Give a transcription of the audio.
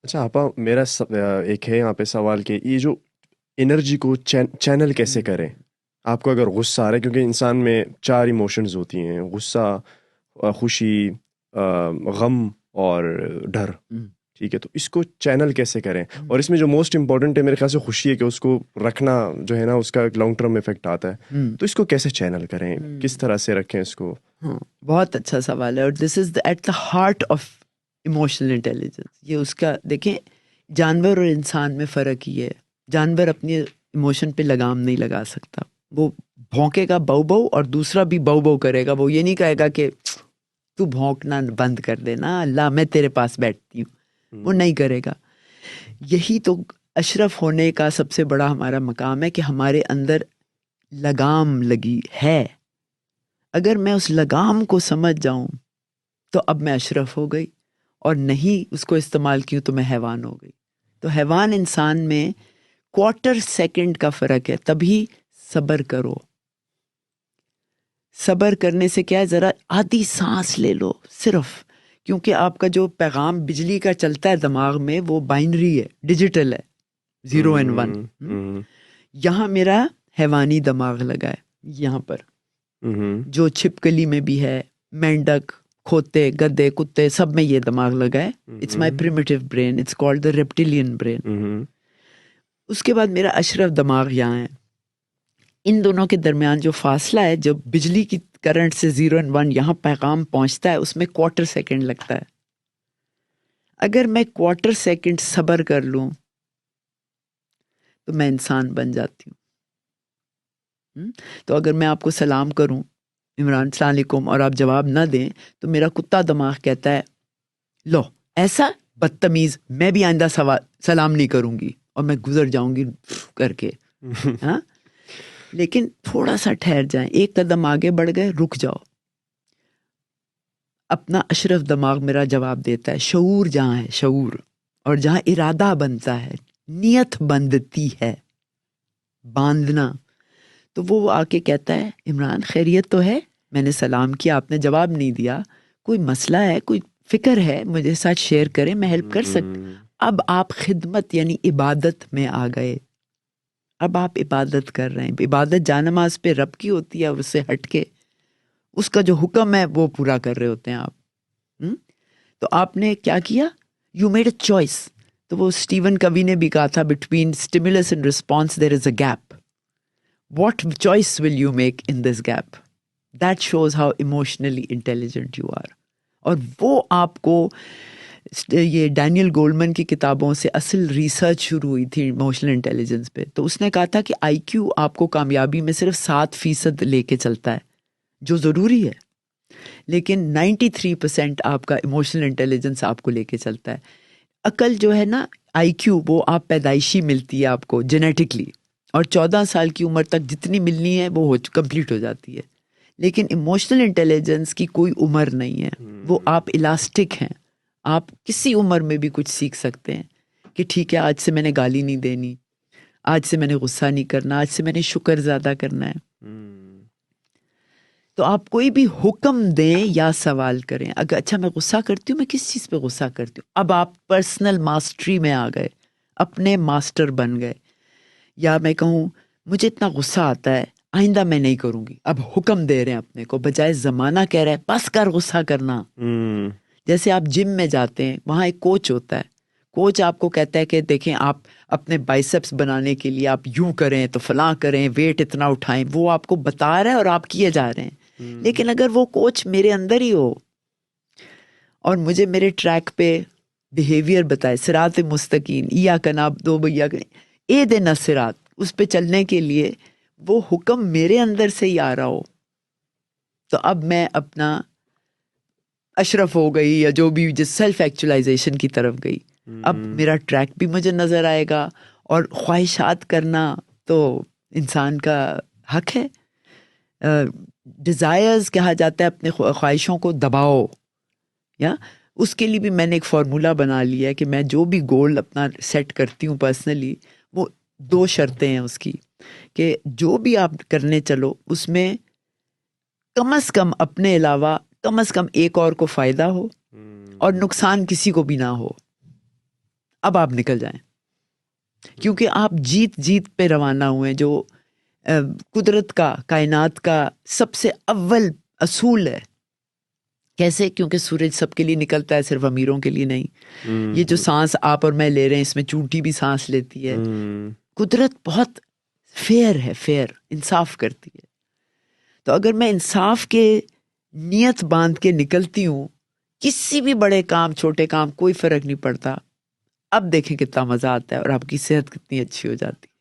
اچھا آپا، میرا ایک ہے یہاں پہ سوال کہ یہ جو انرجی کو چینل کیسے کریں؟ آپ کو اگر غصہ آ رہا ہے، کیونکہ انسان میں چار ایموشنز ہوتی ہیں: غصہ، خوشی، غم اور ڈر. ٹھیک ہے، تو اس کو چینل کیسے کریں؟ اور اس میں جو موسٹ امپورٹنٹ ہے میرے خیال سے خوشی ہے، کہ اس کو رکھنا جو ہے نا اس کا ایک لانگ ٹرم افیکٹ آتا ہے. تو اس کو کیسے چینل کریں، کس طرح سے رکھیں اس کو؟ ہاں، بہت اچھا سوال ہے، اور this is at the heart of emotional intelligence. یہ اس کا دیکھیں، جانور اور انسان میں فرق یہ ہے، جانور اپنی ایموشن پہ لگام نہیں لگا سکتا. وہ بھونکے گا بو بو، اور دوسرا بھی بو بو کرے گا. وہ یہ نہیں کہے گا کہ تو بھونکنا بند کر دینا اللہ میں تیرے پاس بیٹھتی ہوں. وہ نہیں کرے گا. یہی تو اشرف ہونے کا سب سے بڑا ہمارا مقام ہے، کہ ہمارے اندر لگام لگی ہے. اگر میں اس لگام کو سمجھ جاؤں تو اب میں اشرف ہو گئی، اور نہیں اس کو استعمال کیوں تو میں حیوان ہو گئی. تو حیوان انسان میں کوارٹر سیکنڈ کا فرق ہے. تبھی صبر کرو. صبر کرنے سے کیا ہے، ذرا آدھی سانس لے لو صرف. کیونکہ آپ کا جو پیغام بجلی کا چلتا ہے دماغ میں، وہ بائنری ہے، ڈیجیٹل ہے، 0 and 1. یہاں میرا حیوانی دماغ لگا ہے، یہاں پر جو چھپکلی میں بھی ہے، مینڈک، کھوتے، گدے، کتے، سب میں یہ دماغ لگا ہے. It's my primitive brain, it's called the reptilian brain. اس کے بعد میرا اشرف دماغ یہاں ہے. ان دونوں کے درمیان جو فاصلہ ہے، جو بجلی کی کرنٹ سے 0 and 1 یہاں پیغام پہنچتا ہے، اس میں کوارٹر سیکنڈ لگتا ہے. اگر میں کوارٹر سیکنڈ صبر کر لوں تو میں انسان بن جاتی ہوں. تو اگر میں آپ کو سلام کروں، عمران السلام علیکم، اور آپ جواب نہ دیں، تو میرا کتا دماغ کہتا ہے لو ایسا بدتمیز، میں بھی آئندہ سلام نہیں کروں گی، اور میں گزر جاؤں گی کر کے. ہاں، لیکن تھوڑا سا ٹھہر جائیں، ایک قدم آگے بڑھ گئے، رک جاؤ. اپنا اشرف دماغ میرا جواب دیتا ہے. شعور جہاں ہے، شعور، اور جہاں ارادہ بنتا ہے، نیت بندتی ہے، باندھنا. تو وہ آ کے کہتا ہے عمران خیریت تو ہے؟ میں نے سلام کیا، آپ نے جواب نہیں دیا، کوئی مسئلہ ہے، کوئی فکر ہے، مجھے ساتھ شیئر کریں، میں ہیلپ کر سکتا. اب آپ خدمت یعنی عبادت میں آ گئے. اب آپ عبادت کر رہے ہیں. عبادت جانماز پہ رب کی ہوتی ہے، اس سے ہٹ کے اس کا جو حکم ہے وہ پورا کر رہے ہوتے ہیں آپ. تو آپ نے کیا کیا؟ You made a choice. تو وہ اسٹیون کوی نے بھی کہا تھا، between stimulus and response there is a gap. What choice will you make in this gap? That shows how emotionally intelligent you are. اور وہ آپ کو یہ ڈینیل گولڈمن کی کتابوں سے اصل ریسرچ شروع ہوئی تھی ایموشنل انٹیلیجنس پہ. تو اس نے کہا تھا کہ آئی کیو آپ کو کامیابی میں صرف 7% لے کے چلتا ہے، جو ضروری ہے، لیکن 93% آپ کا ایموشنل انٹیلیجنس آپ کو لے کے چلتا ہے. عقل جو ہے نا، آئی کیو، وہ آپ پیدائشی ملتی ہے آپ کو جینیٹکلی، اور 14 سال کی عمر تک جتنی ملنی ہے وہ کمپلیٹ ہو جاتی ہے. لیکن ایموشنل انٹیلیجنس کی کوئی عمر نہیں ہے، وہ آپ الاسٹک ہیں. آپ کسی عمر میں بھی کچھ سیکھ سکتے ہیں کہ ٹھیک ہے، آج سے میں نے گالی نہیں دینی، آج سے میں نے غصہ نہیں کرنا، آج سے میں نے شکر زیادہ کرنا ہے. تو آپ کوئی بھی حکم دیں یا سوال کریں. اگر اچھا میں غصہ کرتی ہوں، میں کس چیز پہ غصہ کرتی ہوں؟ اب آپ پرسنل ماسٹری میں آ گئے، اپنے ماسٹر بن گئے. یا میں کہوں مجھے اتنا غصہ آتا ہے، آئندہ میں نہیں کروں گی. اب حکم دے رہے ہیں اپنے کو، بجائے زمانہ کہہ رہا ہے بس کر غصہ کرنا. جیسے آپ جم میں جاتے ہیں، وہاں ایک کوچ ہوتا ہے. کوچ آپ کو کہتا ہے کہ دیکھیں آپ اپنے بائسپس بنانے کے لیے آپ یوں کریں تو فلاں کریں، ویٹ اتنا اٹھائیں. وہ آپ کو بتا رہا ہے اور آپ کیے جا رہے ہیں. لیکن اگر وہ کوچ میرے اندر ہی ہو اور مجھے میرے ٹریک پہ بیہیویئر بتائے، صراط مستقیم، ایاک نعبد و ایاک اہدنا الصراط، اس پہ چلنے کے لیے وہ حکم میرے اندر سے ہی آ رہا ہو، تو اب میں اپنا اشرف ہو گئی، یا جو بھی جس سیلف ایکچولائزیشن کی طرف گئی. اب میرا ٹریک بھی مجھے نظر آئے گا. اور خواہشات کرنا تو انسان کا حق ہے. ڈیزائرز کہا جاتا ہے، اپنے خواہشوں کو دباؤ. یا اس کے لیے بھی میں نے ایک فارمولا بنا لیا ہے کہ میں جو بھی گول اپنا سیٹ کرتی ہوں پرسنلی، وہ 2 شرطیں ہیں اس کی، کہ جو بھی آپ کرنے چلو اس میں کم از کم اپنے علاوہ کم از کم ایک اور کو فائدہ ہو، اور نقصان کسی کو بھی نہ ہو. اب آپ نکل جائیں، کیونکہ آپ جیت جیت پہ روانہ ہوئے ہیں، جو قدرت کا، کائنات کا سب سے اول اصول ہے۔ کیسے؟ کیونکہ سورج سب کے لیے نکلتا ہے، صرف امیروں کے لیے نہیں۔ یہ جو سانس آپ اور میں لے رہے ہیں، اس میں چونٹی بھی سانس لیتی ہے۔ قدرت بہت فیئر ہے، فیئر، انصاف کرتی ہے۔ تو اگر میں انصاف کے نیت باندھ کے نکلتی ہوں، کسی بھی بڑے کام چھوٹے کام کوئی فرق نہیں پڑتا، اب دیکھیں کتنا مزہ آتا ہے اور آپ کی صحت کتنی اچھی ہو جاتی ہے۔